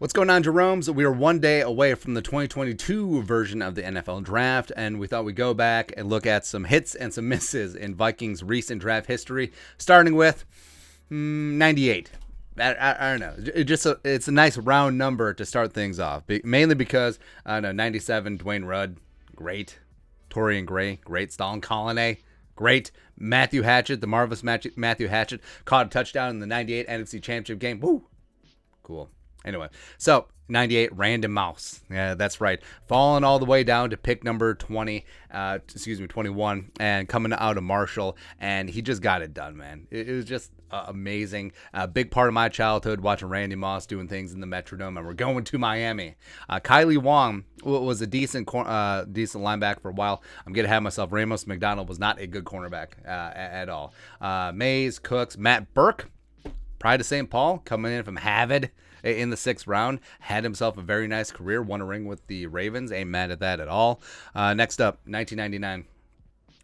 What's going on, Jerome's? We are one day away from the 2022 version of the NFL Draft, and we thought we'd go back and look at some hits and some misses in Vikings' recent draft history, starting with 98. I don't know. It's a nice round number to start things off, mainly because, 97, Dwayne Rudd, great. Torian Gray, great. Stalin Colonnay, great. Matthew Hatchett, the marvelous Matthew Hatchett, caught a touchdown in the 98 NFC Championship game. Woo! Cool. Anyway, so 98, Randy Moss. Yeah, that's right. Falling all the way down to pick number 21, and coming out of Marshall, and he just got it done, man. It was just amazing. A big part of my childhood watching Randy Moss doing things in the Metrodome, and we're going to Miami. Kylie Wong was a decent linebacker for a while. I'm going to have myself. Ramos McDonald was not a good cornerback at all. Mays, Cooks, Matt Burke, Pride of St. Paul, coming in from Harvard in the 6th round, had himself a very nice career, won a ring with the Ravens, ain't mad at that at all. Next up, 1999.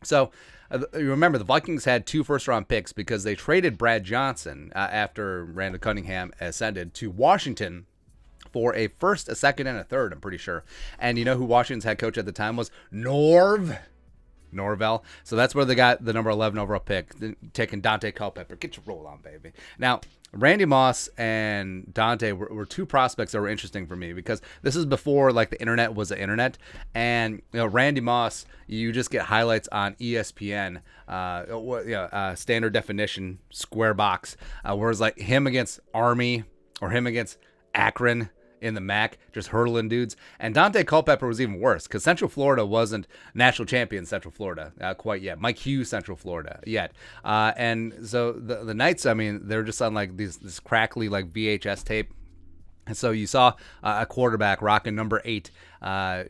So, you remember, the Vikings had 2 first-round picks because they traded Brad Johnson after Randall Cunningham ascended to Washington for a first, a second, and a third, I'm pretty sure. And you know who Washington's head coach at the time was? Norvell. So that's where they got the number 11 overall pick, taking Dante Culpepper. Get your roll on, baby. Now, Randy Moss and Dante were 2 prospects that were interesting for me because this is before like the internet was the internet. And Randy Moss, you just get highlights on ESPN, standard definition square box, whereas like him against Army or him against Akron in the MAC, just hurdling dudes. And Dante Culpepper was even worse because Central Florida wasn't national champion Central Florida quite yet. Mike Hughes Central Florida yet. And so the Knights, I mean, they're just on like this crackly like VHS tape. And so you saw a quarterback rocking number 8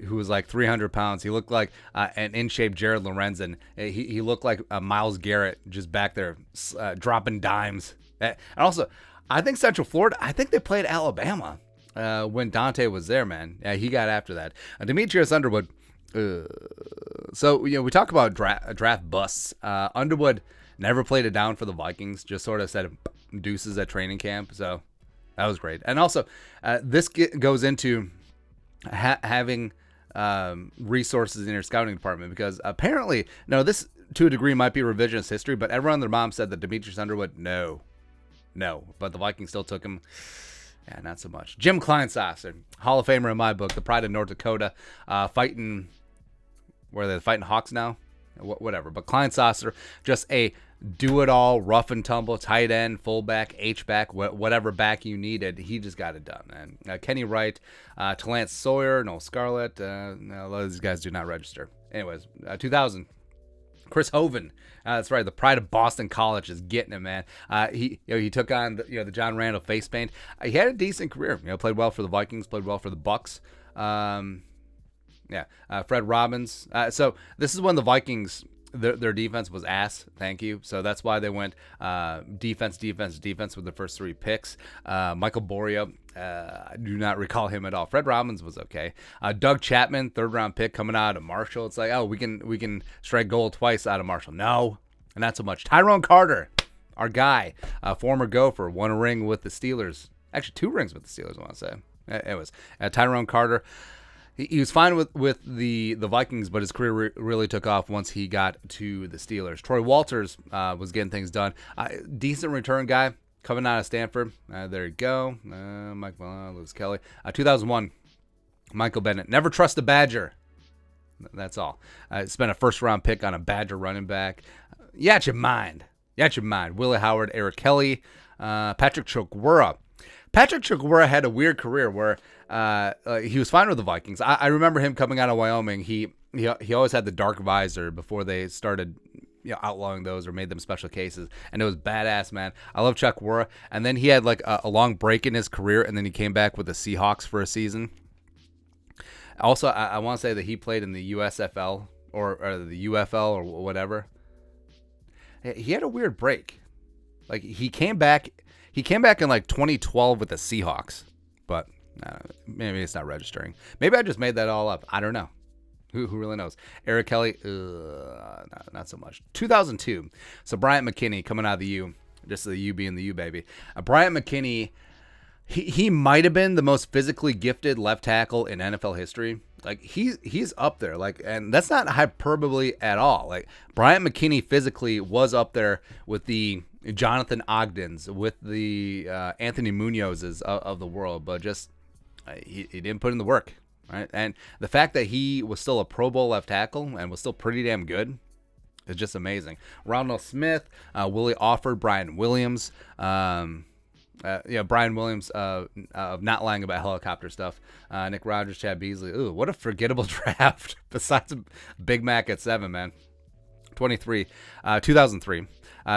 who was like 300 pounds. He looked like an in-shape Jared Lorenzen. He looked like Myles Garrett just back there dropping dimes. And also, I think Central Florida, I think they played Alabama. When Dante was there, man. Yeah, he got after that. Demetrius Underwood. So, we talk about draft busts. Underwood never played it down for the Vikings. Just sort of said deuces at training camp. So, that was great. And also, this goes into having resources in your scouting department. Because apparently, this to a degree might be revisionist history. But everyone and their mom said that Demetrius Underwood, no. But the Vikings still took him. Yeah, not so much. Jim Kleinsasser, Hall of Famer in my book, the pride of North Dakota, fighting, where are they fighting Hawks now? Whatever. But Kleinsasser, just a do-it-all, rough and tumble, tight end, fullback, H-back, whatever back you needed, he just got it done. And Kenny Wright, Talance Sawyer, Noel Scarlett, a lot of these guys do not register. Anyways, 2000. Chris Hovan, that's right. The pride of Boston College is getting it, man. He took on the John Randall face paint. He had a decent career. Played well for the Vikings. Played well for the Bucks. Fred Robbins. So this is when the Vikings, their defense was ass. Thank you. So that's why they went defense with the first 3 picks. Michael Boria, I do not recall him at all. Fred Robbins was okay. Doug Chapman, 3rd round pick coming out of Marshall. It's like, oh, we can strike gold twice out of Marshall. No, not so much. Tyrone Carter, our guy, former Gopher, won a ring with the Steelers. Actually, 2 rings with the Steelers, I want to say. Anyways, Tyrone Carter. He was fine with the Vikings, but his career really took off once he got to the Steelers. Troy Walters was getting things done. Decent return guy coming out of Stanford. There you go. Mike Lewis Kelly. 2001, Michael Bennett. Never trust a Badger. That's all. Spent a 1st-round pick on a Badger running back. You got your mind. Willie Howard, Eric Kelly, Patrick Chukwura. Patrick Chukwura had a weird career where he was fine with the Vikings. I remember him coming out of Wyoming. He always had the dark visor before they started outlawing those or made them special cases, and it was badass, man. I love Chukwura. And then he had like a long break in his career, and then he came back with the Seahawks for a season. Also, I want to say that he played in the USFL or the UFL or whatever. He had a weird break. Like he came back in like 2012 with the Seahawks, but maybe it's not registering. Maybe I just made that all up. I don't know. Who really knows? Eric Kelly, not so much. 2002. So Bryant McKinney coming out of the U, just the U being the U, baby. Bryant McKinney he might have been the most physically gifted left tackle in NFL history. Like he's up there. Like, and that's not hyperbole at all. Like Bryant McKinney physically was up there with the Jonathan Ogdens, with the Anthony Munozes of the world, but just he didn't put in the work, right? And the fact that he was still a Pro Bowl left tackle and was still pretty damn good is just amazing. Ronald Smith, Willie Offord, Brian Williams. Brian Williams of not lying about helicopter stuff. Nick Rogers, Chad Beasley. Ooh, what a forgettable draft. Besides Big Mac at 7, man. 2003.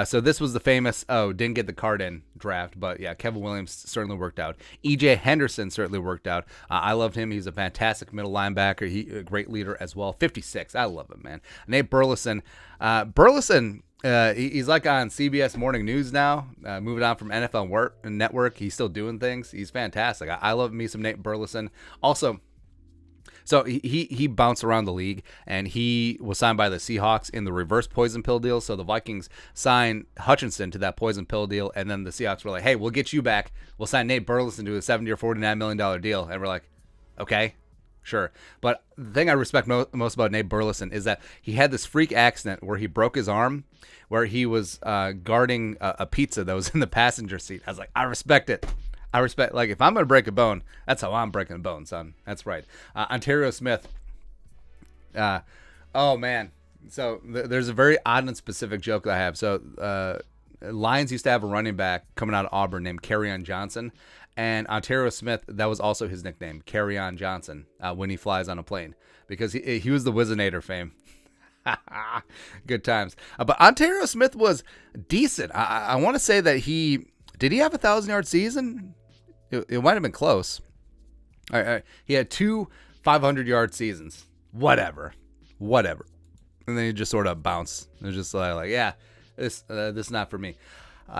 So this was the famous, didn't get the card in draft, but yeah, Kevin Williams certainly worked out. E.J. Henderson certainly worked out. I loved him. He's a fantastic middle linebacker. He a great leader as well. 56. I love him, man. Nate Burleson. He's like on CBS Morning News now, moving on from NFL Network. He's still doing things. He's fantastic. I love me some Nate Burleson. Also, so he bounced around the league, and he was signed by the Seahawks in the reverse poison pill deal. So the Vikings signed Hutchinson to that poison pill deal, and then the Seahawks were like, hey, we'll get you back. We'll sign Nate Burleson to a $70 or $49 million deal. And we're like, okay. Sure. But the thing I respect most about Nate Burleson is that he had this freak accident where he broke his arm, where he was guarding a pizza that was in the passenger seat. I was like, I respect it. Like, if I'm going to break a bone, that's how I'm breaking a bone, son. That's right. Ontario Smith. Oh, man. So there's a very odd and specific joke that I have. So Lions used to have a running back coming out of Auburn named Kerryon Johnson. And Ontario Smith, that was also his nickname, Kerryon Johnson, when he flies on a plane, because he was the Wizinator fame. Good times. But Ontario Smith was decent. I want to say that did he have a 1,000-yard season? It might have been close. All right. He had 2 500-yard seasons. Whatever. And then he just sort of bounced. It was just like, yeah, this is not for me.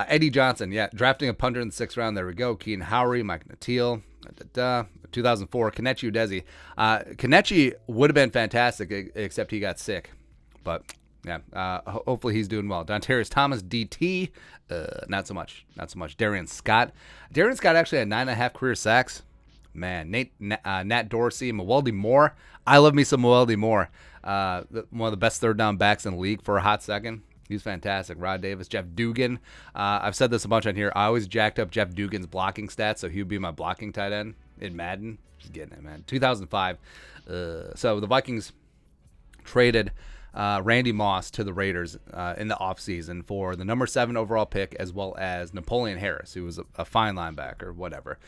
Eddie Johnson, yeah, drafting a punter in the 6th round. There we go. Keenan Howery, Mike Natil, 2004, Kenichi Udeze. Kenichi would have been fantastic, except he got sick. But yeah, hopefully he's doing well. Dontarius Thomas, DT, not so much. Darian Scott actually had 9.5 career sacks. Man, Nat Dorsey, Mewelde Moore. I love me some Mewelde Moore. One of the best third down backs in the league for a hot second. He's fantastic. Rod Davis, Jeff Dugan. I've said this a bunch on here. I always jacked up Jeff Dugan's blocking stats, so he would be my blocking tight end in Madden. Just getting it, man. 2005. So the Vikings traded Randy Moss to the Raiders in the offseason for the number 7 overall pick, as well as Napoleon Harris, who was a fine linebacker, whatever.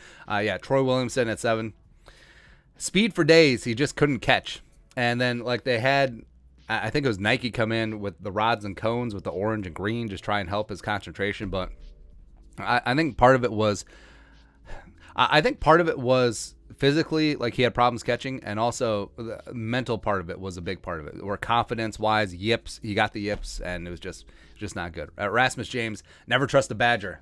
Troy Williamson at 7. Speed for days. He just couldn't catch. And then, like, they had, I think it was Nike come in with the rods and cones with the orange and green, just try and help his concentration. But I think part of it was, physically, like, he had problems catching, and also the mental part of it was a big part of it. Where confidence-wise, yips, he got the yips, and it was just not good. Rasmus James, never trust a Badger.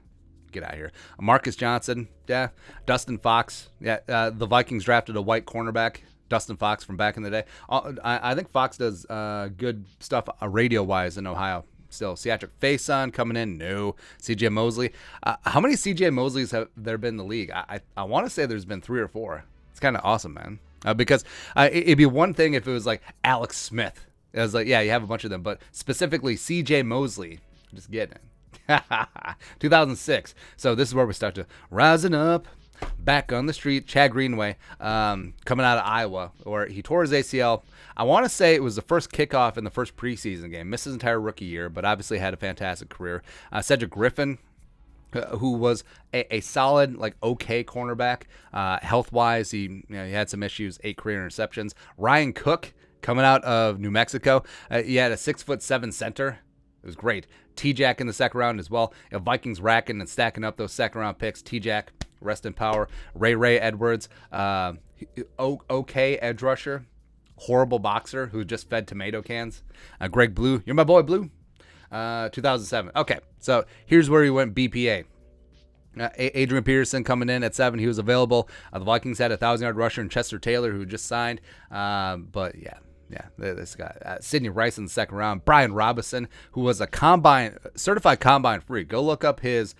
Get out of here. Marcus Johnson, yeah. Dustin Fox, yeah. The Vikings drafted a white cornerback, Dustin Fox, from back in the day. I think Fox does good stuff radio-wise in Ohio still. Cedric Griffin coming in, no. CJ Mosley. How many CJ Mosleys have there been in the league? I want to say there's been 3 or 4. It's kind of awesome, man. Because it'd be one thing if it was like Alex Smith. It was like, yeah, you have a bunch of them, but specifically CJ Mosley. Just getting it. 2006. So this is where we start to rising up. Back on the street, Chad Greenway, coming out of Iowa, where he tore his ACL. I want to say it was the first kickoff in the first preseason game. Missed his entire rookie year, but obviously had a fantastic career. Cedric Griffin, who was a solid, like, okay cornerback. Health-wise, he had some issues, 8 career interceptions. Ryan Cook, coming out of New Mexico. He had a 6'7" center. It was great. T-Jack in the 2nd round as well. Vikings racking and stacking up those 2nd-round picks. T-Jack, rest in power. Ray Edwards, okay edge rusher, horrible boxer who just fed tomato cans. Greg Blue, you're my boy Blue. 2007. Okay, so here's where he went BPA. Adrian Peterson coming in at 7. He was available. The Vikings had a 1,000-yard rusher in Chester Taylor, who just signed. But yeah, this guy. Sidney Rice in the 2nd round. Brian Robinson, who was a certified combine freak. Go look up his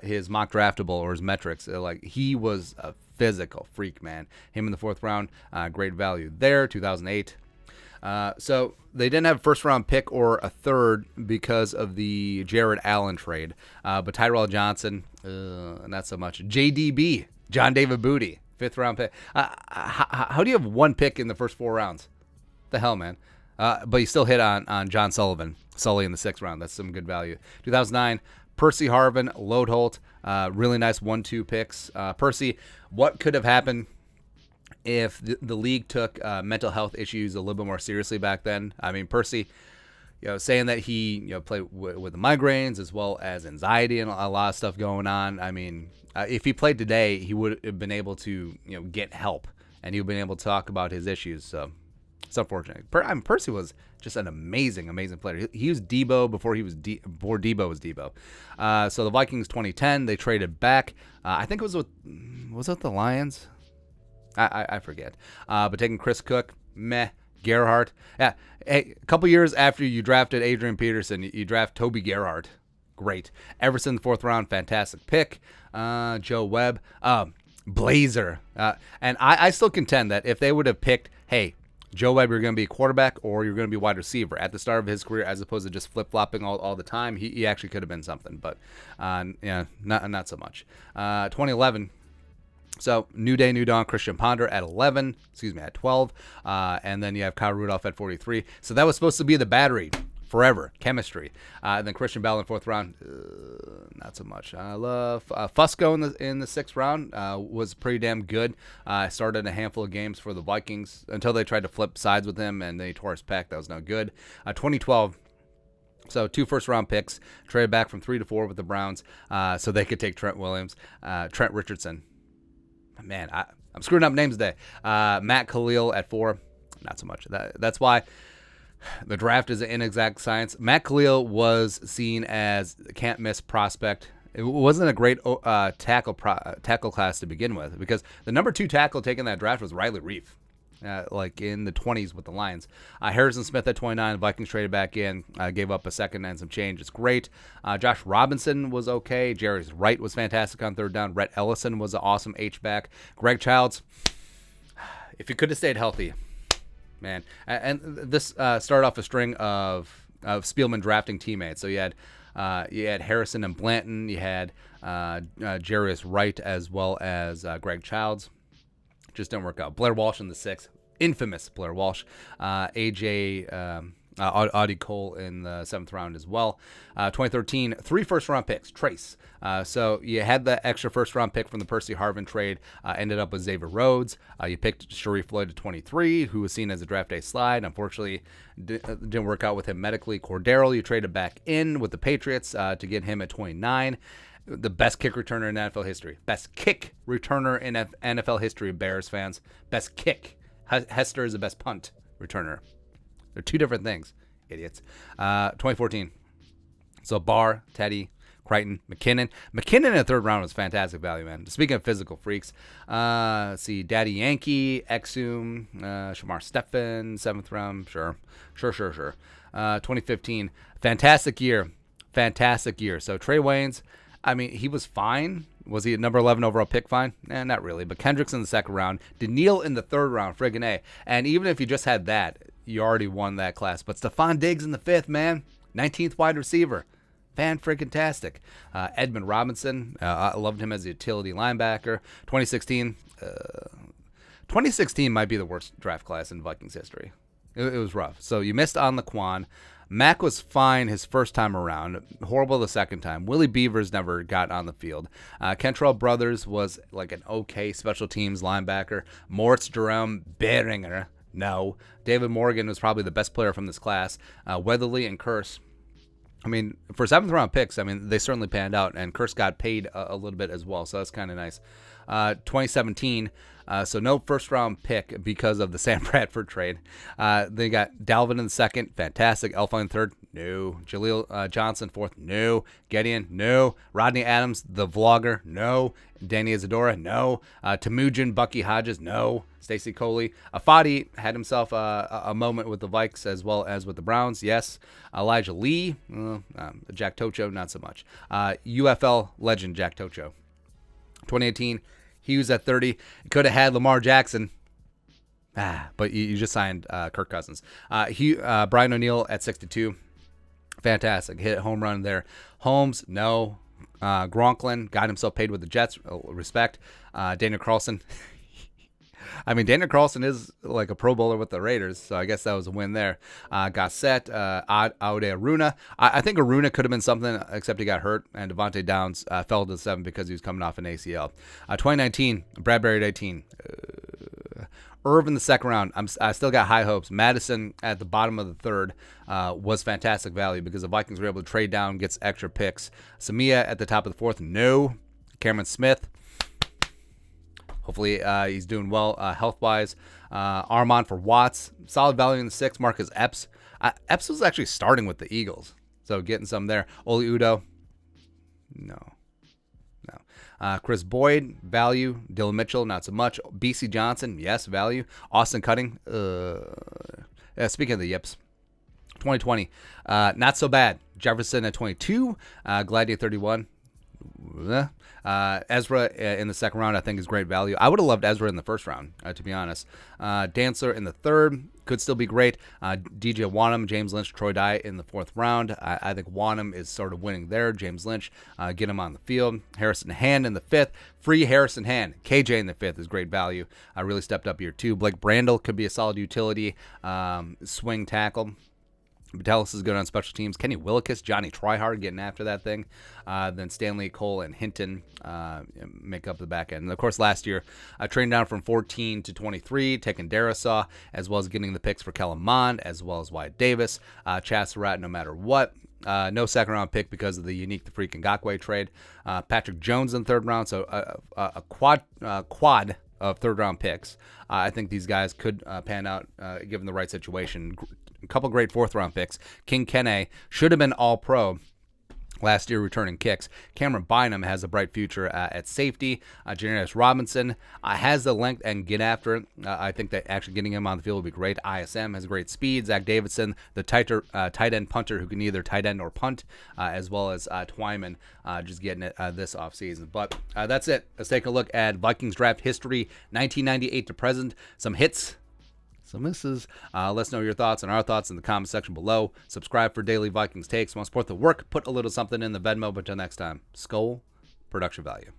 his mock draftable or his metrics. Like, he was a physical freak, man. Him in the 4th round, great value there. 2008. So they didn't have a 1st-round pick or a 3rd because of the Jared Allen trade. But Tyrell Johnson, not so much. JDB, John David Booty, 5th-round pick. How do you have 1 pick in the first 4 rounds? The hell, man. But you still hit on John Sully in the 6th round. That's some good value. 2009, Percy Harvin, Lode Holt, really nice 1-2 picks. Percy, what could have happened if the league took mental health issues a little bit more seriously back then? I mean, Percy, saying that he played with the migraines as well as anxiety and a lot of stuff going on. I mean, if he played today, he would have been able to get help, and he would have been able to talk about his issues. So it's unfortunate. Percy was just an amazing player. He was Debo before Debo was Debo. So the Vikings 2010, they traded back. I think it was it the Lions? I forget. But taking Chris Cook, meh. Gerhardt. Yeah. Hey, a couple years after you drafted Adrian Peterson, you draft Toby Gerhardt. Great. Everson, 4th round, fantastic pick. Joe Webb. Blazer. And I still contend that if they would have picked, hey, Joe Webb, you're going to be a quarterback or you're going to be wide receiver at the start of his career, as opposed to just flip-flopping all the time, he actually could have been something. But not so much. 2011. So, New Day, New Dawn, Christian Ponder at 12. And then you have Kyle Rudolph at 43. So that was supposed to be the battery forever, chemistry. And then Christian Bell in 4th round, not so much. I love Fusco in the 6th round, was pretty damn good. Started a handful of games for the Vikings until they tried to flip sides with him, and then he tore his pec. That was no good. 2012. So 2 first-round picks, traded back from 3 to 4 with the Browns, so they could take Trent Richardson. Man, I'm screwing up names today. Matt Khalil at 4, not so much. That's why the draft is an inexact science. Matt Khalil was seen as a can't-miss prospect. It wasn't a great tackle class to begin with, because the number 2 tackle taken in that draft was Riley Reef. Like in the 20s with the Lions. Harrison Smith at 29, Vikings traded back in, gave up a 2nd and some change. It's great. Josh Robinson was okay. Jarius Wright was fantastic on 3rd down. Rhett Ellison was an awesome H-back. Greg Childs, if he could have stayed healthy, man. And this started off a string of Spielman drafting teammates. So you had Harrison and Blanton. You had Jarius Wright as well as Greg Childs. Just didn't work out. Blair Walsh in the 6th, infamous Blair Walsh. AJ Audie Cole in the 7th round as well. 2013, 3 first-round picks. Trace. So you had the extra first-round pick from the Percy Harvin trade. Ended up with Xavier Rhodes. You picked Sharif Floyd at 23, who was seen as a draft day slide. Unfortunately, didn't work out with him medically. Cordero, you traded back in with the Patriots to get him at 29. The best kick returner in NFL history. Best kick returner in NFL history, Bears fans. Best kick. Hester is the best punt returner. They're 2 different things, idiots. 2014. So Barr, Teddy, Crichton, McKinnon. McKinnon in the 3rd round was fantastic value, man. Speaking of physical freaks, let's see. Daddy Yankee, Exum, Shamar Stephan, 7th round. Sure. 2015. Fantastic year. So Trey Waynes, I mean, he was fine. Was he a number 11 overall pick fine? Not really. But Kendricks in the 2nd round. Daniil in the 3rd round. Friggin' A. And even if you just had that, you already won that class. But Stephon Diggs in the 5th, man. 19th wide receiver. Fan-friggin-tastic. Edmund Robinson. I loved him as a utility linebacker. 2016. 2016 might be the worst draft class in Vikings history. It was rough. So you missed on Laquan. Mack was fine his first time around, horrible the 2nd time. Willie Beavers never got on the field. Kentrell Brothers was like an okay special teams linebacker. Moritz Jerome Behringer, no. David Morgan was probably the best player from this class. Weatherly and Curse, I mean, for 7th round picks, I mean, they certainly panned out, and Curse got paid a little bit as well, so that's kind of nice. 2017, so no 1st round pick because of the Sam Bradford trade. They got Dalvin in the 2nd, fantastic. Elfine in the 3rd, No. Jaleel Johnson, fourth. No. Gideon, no. Rodney Adams, the vlogger, no. Danny Isadora, no. Temujin, Bucky Hodges, no. Stacey Coley. Afadi had himself a moment with the Vikes as well as with the Browns, yes. Elijah Lee, Jack Tocho, not so much. UFL legend Jack Tocho. 2018, he was at 30. Could have had Lamar Jackson. But you just signed Kirk Cousins. Brian O'Neill at 62. Fantastic. Hit home run there. Holmes, no. Gronklin got himself paid with the Jets. Respect. Daniel Carlson. I mean, Daniel Carlson is like a Pro Bowler with the Raiders, so I guess that was a win there. Gossett, Aude Aruna. I think Aruna could have been something, except he got hurt, and Devontae Downs fell to the 7 because he was coming off an ACL. 2019, Bradbury at 18. Irv in the second round. I still got high hopes. Madison at the bottom of the third was fantastic value because the Vikings were able to trade down, gets extra picks. Samia at the top of the fourth. No. Cameron Smith. Hopefully he's doing well health-wise. Armand for Watts. Solid value in the sixth. Marcus Epps. Epps was actually starting with the Eagles, so getting some there. Oli Udoh. No. Chris Boyd, value. Dylan Mitchell, not so much. BC Johnson, yes, value. Austin Cutting. Speaking of the yips, 2020, not so bad. Jefferson at 22. Gladiator 31. Ezra in the second round, I think, is great value. I would have loved Ezra in the first round, to be honest. Dancer in the third could still be great. DJ Wanham, James Lynch, Troy Dye in the fourth round. I think Wanham is sort of winning there. James Lynch, get him on the field. Harrison Hand in the fifth. Free Harrison Hand. KJ in the fifth is great value. Really stepped up year two. Blake Brandel could be a solid utility swing tackle. Metellus is good on special teams. Kenny Willekes, Johnny Tryhard getting after that thing. Then Stanley, Cole, and Hinton make up the back end. And, of course, last year, trading down from 14 to 23, taking Darisaw, as well as getting the picks for Kellen Mond, as well as Wyatt Davis. Chaz Surratt, no matter what. No second-round pick because of the unique the freaking Ngakoue trade. Patrick Jones in the third round, so a quad of third-round picks. I think these guys could pan out given the right situation. A couple great fourth-round picks. King Kene should have been all-pro last year returning kicks. Cameron Bynum has a bright future at safety. Janarius Robinson has the length and get after it. I think that actually getting him on the field would be great. ISM has great speed. Zach Davidson, the tight end punter who can either tight end or punt, as well as Twyman just getting it this offseason. But that's it. Let's take a look at Vikings draft history, 1998 to present. Some hits, some misses. Let's know your thoughts and our thoughts in the comment section below. Subscribe for daily Vikings takes. Want to support the work? Put a little something in the Venmo. But until next time, Skull Production Value.